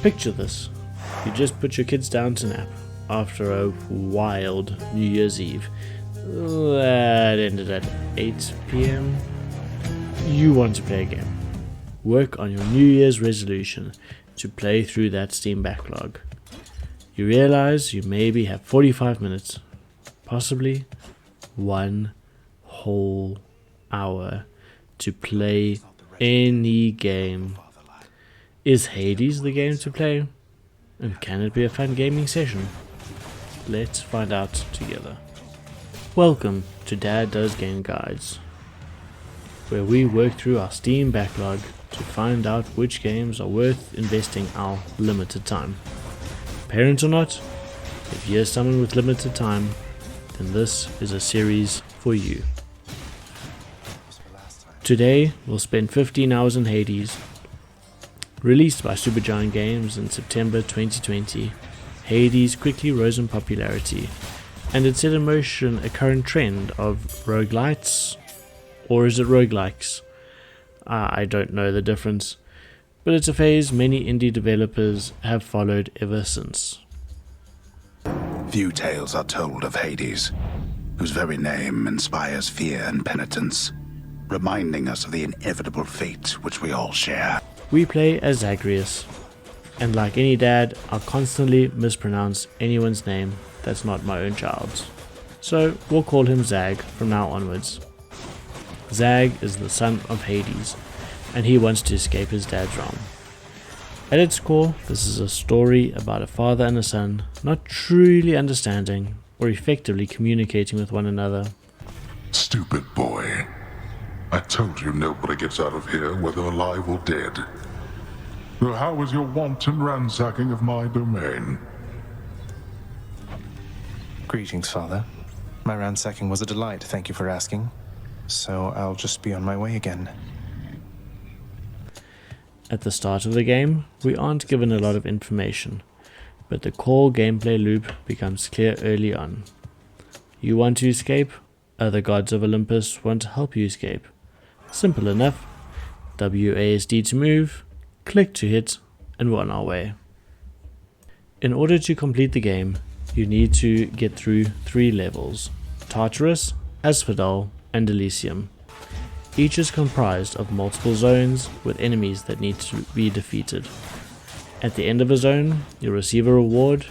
Picture this. You just put your kids down to nap after a wild New Year's Eve. That ended at 8 PM. You want to play a game. Work on your New Year's resolution to play through that Steam backlog. You realize you maybe have 45 minutes, possibly 1 whole hour to play any game. Is Hades the game to play? And can it be a fun gaming session? Let's find out together. Welcome to Dad Does Game Guides, where we work through our Steam backlog to find out which games are worth investing our limited time. Parent or not, if you're someone with limited time, then this is a series for you. Today we'll spend 15 hours in Hades. Released by Supergiant Games in September 2020, Hades quickly rose in popularity, and it set in motion a current trend of roguelites, or is it roguelikes? I don't know the difference, but it's a phase many indie developers have followed ever since. Few tales are told of Hades, whose very name inspires fear and penitence, reminding us of the inevitable fate which we all share. We play as Zagreus, and like any dad, I'll constantly mispronounce anyone's name that's not my own child's. So we'll call him Zag from now onwards. Zag is the son of Hades, and he wants to escape his dad's realm. At its core, this is a story about a father and a son not truly understanding or effectively communicating with one another. Stupid boy. I told you nobody gets out of here, whether alive or dead. So how was your wanton ransacking of my domain? Greetings, Father. My ransacking was a delight, thank you for asking. So I'll just be on my way again. At the start of the game, we aren't given a lot of information, but the core gameplay loop becomes clear early on. You want to escape? Other gods of Olympus want to help you escape. Simple enough. WASD to move, click to hit, and we're on our way. In order to complete the game, you need to get through 3 levels: Tartarus, Asphodel, and Elysium. Each is comprised of multiple zones with enemies that need to be defeated. At the end of a zone, you'll receive a reward,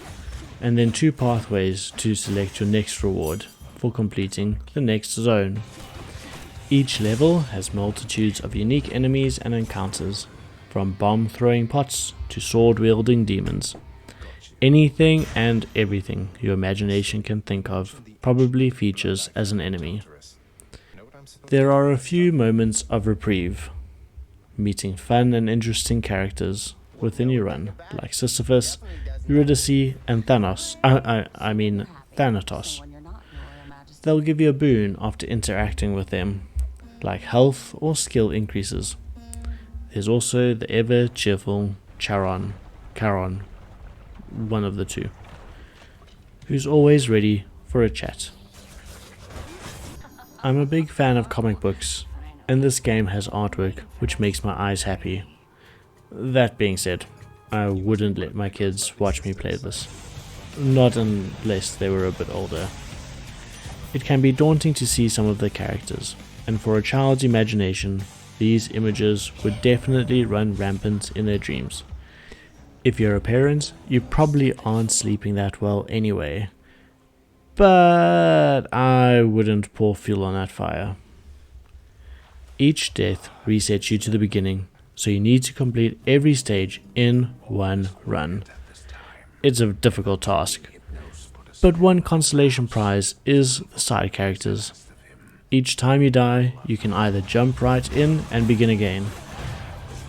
and then 2 pathways to select your next reward for completing the next zone. Each level has multitudes of unique enemies and encounters, from bomb-throwing pots to sword-wielding demons. Anything and everything your imagination can think of probably features as an enemy. There are a few moments of reprieve, meeting fun and interesting characters within your run, like Sisyphus, Eurydice, and Thanatos. They'll give you a boon after interacting with them, like health or skill increases. There's also the ever cheerful Charon, one of the two, who's always ready for a chat. I'm a big fan of comic books, and this game has artwork which makes my eyes happy. That being said, I wouldn't let my kids watch me play this, not unless they were a bit older. It can be daunting to see some of the characters, and for a child's imagination, these images would definitely run rampant in their dreams. If you're a parent, you probably aren't sleeping that well anyway, but I wouldn't pour fuel on that fire. Each death resets you to the beginning, so you need to complete every stage in one run. It's a difficult task, but one consolation prize is the side characters. Each time you die, you can either jump right in and begin again,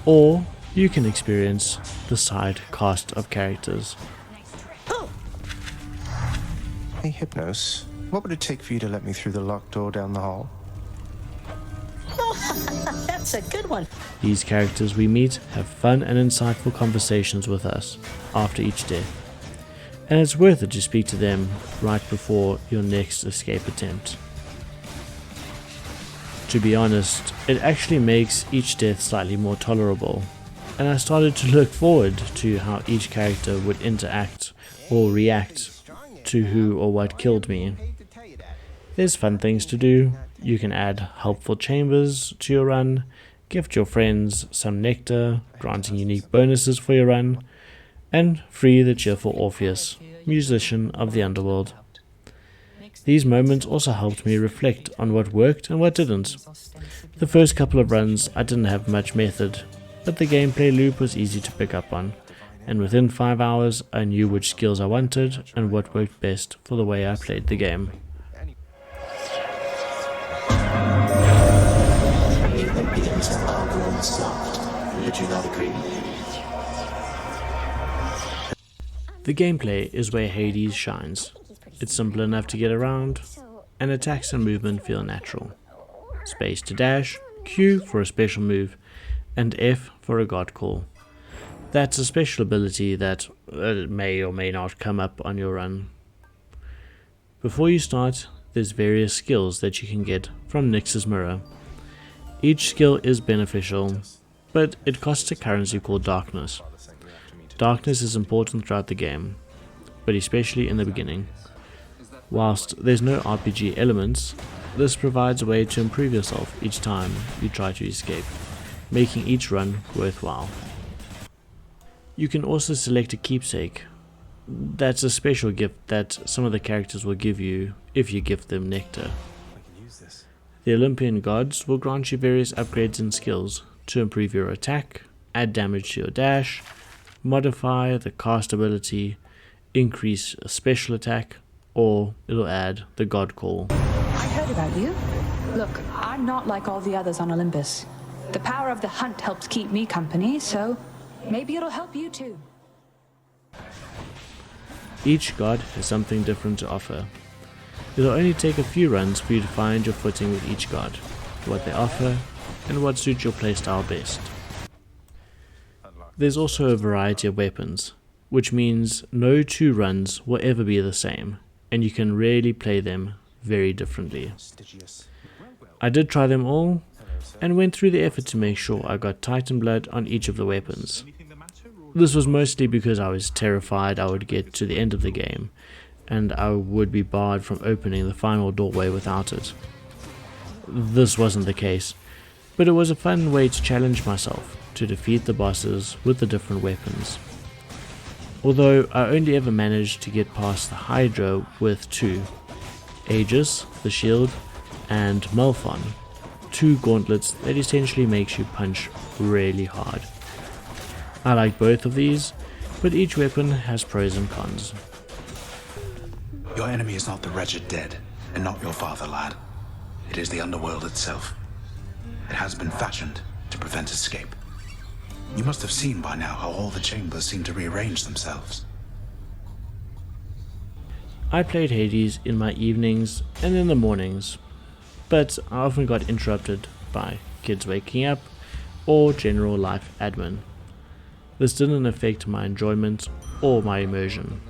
or you can experience the side cast of characters. Hey, Hypnos, what would it take for you to let me through the locked door down the hall? That's a good one. These characters we meet have fun and insightful conversations with us after each death, and it's worth it to speak to them right before your next escape attempt. To be honest, it actually makes each death slightly more tolerable, and I started to look forward to how each character would interact or react to who or what killed me. There's fun things to do. You can add helpful chambers to your run, gift your friends some nectar, granting unique bonuses for your run, and free the cheerful Orpheus, musician of the underworld. These moments also helped me reflect on what worked and what didn't. The first couple of runs I didn't have much method, but the gameplay loop was easy to pick up on, and within 5 hours I knew which skills I wanted and what worked best for the way I played the game. The gameplay is where Hades shines. It's simple enough to get around, and attacks and movement feel natural. Space to dash, Q for a special move, and F for a god call. That's a special ability that may or may not come up on your run. Before you start, there's various skills that you can get from Nyx's Mirror. Each skill is beneficial, but it costs a currency called Darkness. Darkness is important throughout the game, but especially in the beginning. Whilst there's no RPG elements, this provides a way to improve yourself each time you try to escape, making each run worthwhile. You can also select a keepsake. That's a special gift that some of the characters will give you if you gift them nectar. The Olympian gods will grant you various upgrades and skills to improve your attack, add damage to your dash, modify the cast ability, increase a special attack, or it'll add the god call. I heard about you. Look, I'm not like all the others on Olympus. The power of the hunt helps keep me company, so maybe it'll help you too. Each god has something different to offer. It'll only take a few runs for you to find your footing with each god, what they offer, and what suits your playstyle best. There's also a variety of weapons, which means no two runs will ever be the same, and you can really play them very differently. I did try them all, and went through the effort to make sure I got Titan blood on each of the weapons. This was mostly because I was terrified I would get to the end of the game, and I would be barred from opening the final doorway without it. This wasn't the case, but it was a fun way to challenge myself to defeat the bosses with the different weapons. Although I only ever managed to get past the Hydra with two, Aegis, the shield, and Malphon, two gauntlets that essentially makes you punch really hard. I like both of these, but each weapon has pros and cons. Your enemy is not the wretched dead, and not your father, lad. It is the underworld itself. It has been fashioned to prevent escape. You must have seen by now how all the chambers seem to rearrange themselves. I played Hades in my evenings and in the mornings, but I often got interrupted by kids waking up or general life admin. This didn't affect my enjoyment or my immersion.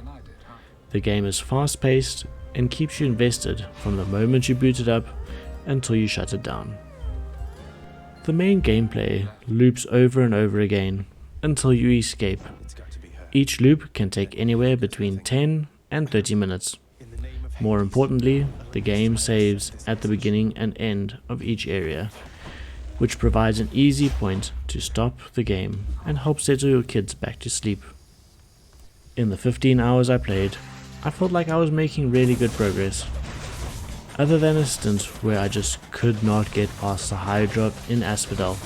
The game is fast paced and keeps you invested from the moment you boot it up until you shut it down. The main gameplay loops over and over again until you escape. Each loop can take anywhere between 10 and 30 minutes. More importantly, the game saves at the beginning and end of each area, which provides an easy point to stop the game and help settle your kids back to sleep. In the 15 hours I played, I felt like I was making really good progress. Other than a stint where I just could not get past the Hydra in Asphodel,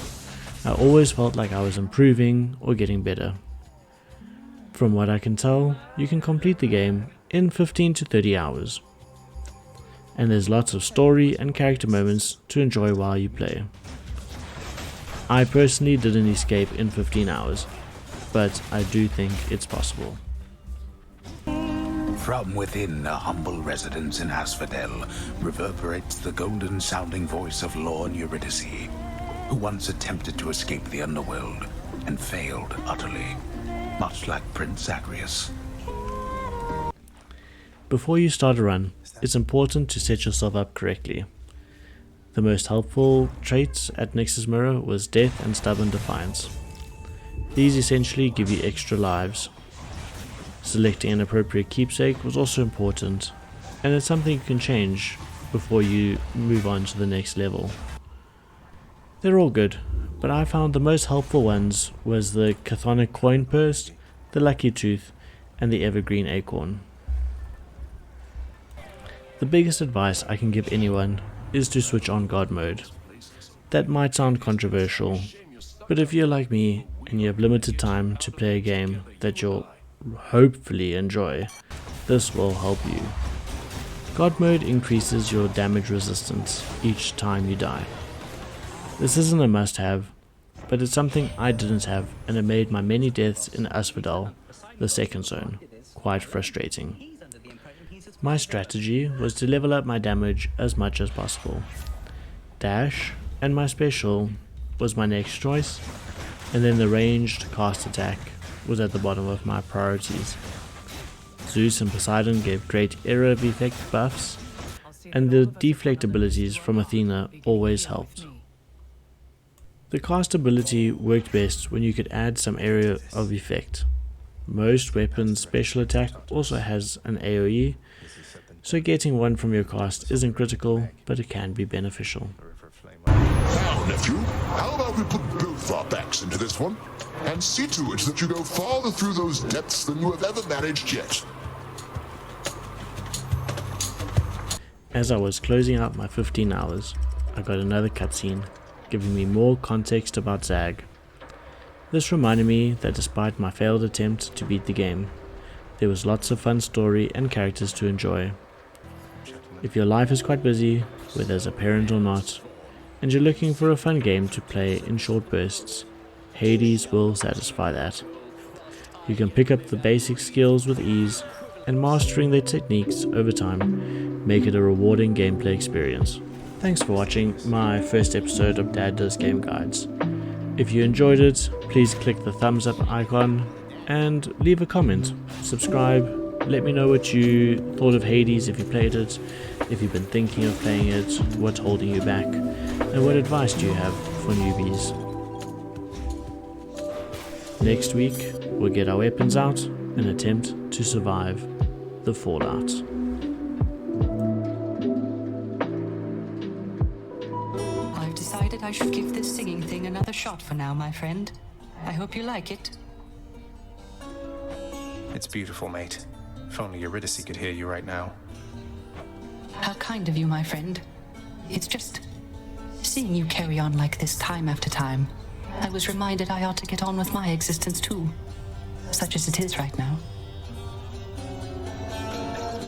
I always felt like I was improving or getting better. From what I can tell, you can complete the game in 15 to 30 hours. And there's lots of story and character moments to enjoy while you play. I personally didn't escape in 15 hours, but I do think it's possible. From within a humble residence in Asphodel reverberates the golden-sounding voice of Lorne Eurydice, who once attempted to escape the underworld and failed utterly, much like Prince Zagreus. Before you start a run, it's important to set yourself up correctly. The most helpful traits at Nyx's Mirror was Death and Stubborn Defiance. These essentially give you extra lives. Selecting an appropriate keepsake was also important, and it's something you can change before you move on to the next level. They're all good, but I found the most helpful ones was the chthonic coin purse, the lucky tooth, and the evergreen acorn. The biggest advice I can give anyone is to switch on God mode. That might sound controversial, but if you're like me and you have limited time to play a game that you'll hopefully enjoy, this will help you. God mode increases your damage resistance each time you die. This isn't a must-have, but it's something I didn't have, and it made my many deaths in Asphodel, the second zone, quite frustrating. My strategy was to level up my damage as much as possible. Dash and my special was my next choice, and then the ranged cast attack was at the bottom of my priorities. Zeus and Poseidon gave great area of effect buffs, and the deflect abilities from Athena always helped. The cast ability worked best when you could add some area of effect. Most weapons' special attack also has an AoE, so getting one from your cast isn't critical, but it can be beneficial. Now, nephew, how about we put both our backs into this one, and see to it that you go farther through those depths than you have ever managed yet. As I was closing out my 15 hours, I got another cutscene, giving me more context about Zag. This reminded me that despite my failed attempt to beat the game, there was lots of fun story and characters to enjoy. If your life is quite busy, whether as a parent or not, and you're looking for a fun game to play in short bursts, Hades will satisfy that. You can pick up the basic skills with ease, and mastering their techniques over time make it a rewarding gameplay experience. Thanks for watching my first episode of Dad Does Game Guides. If you enjoyed it, please click the thumbs up icon and leave a comment. Subscribe. Let me know what you thought of Hades if you played it, if you've been thinking of playing it, what's holding you back, and what advice do you have for newbies. Next week, we'll get our weapons out and attempt to survive the fallout. I've decided I should give this singing thing another shot for now, my friend. I hope you like it. It's beautiful, mate. If only Eurydice could hear you right now. How kind of you, my friend. It's just seeing you carry on like this time after time. I was reminded I ought to get on with my existence too, such as it is right now.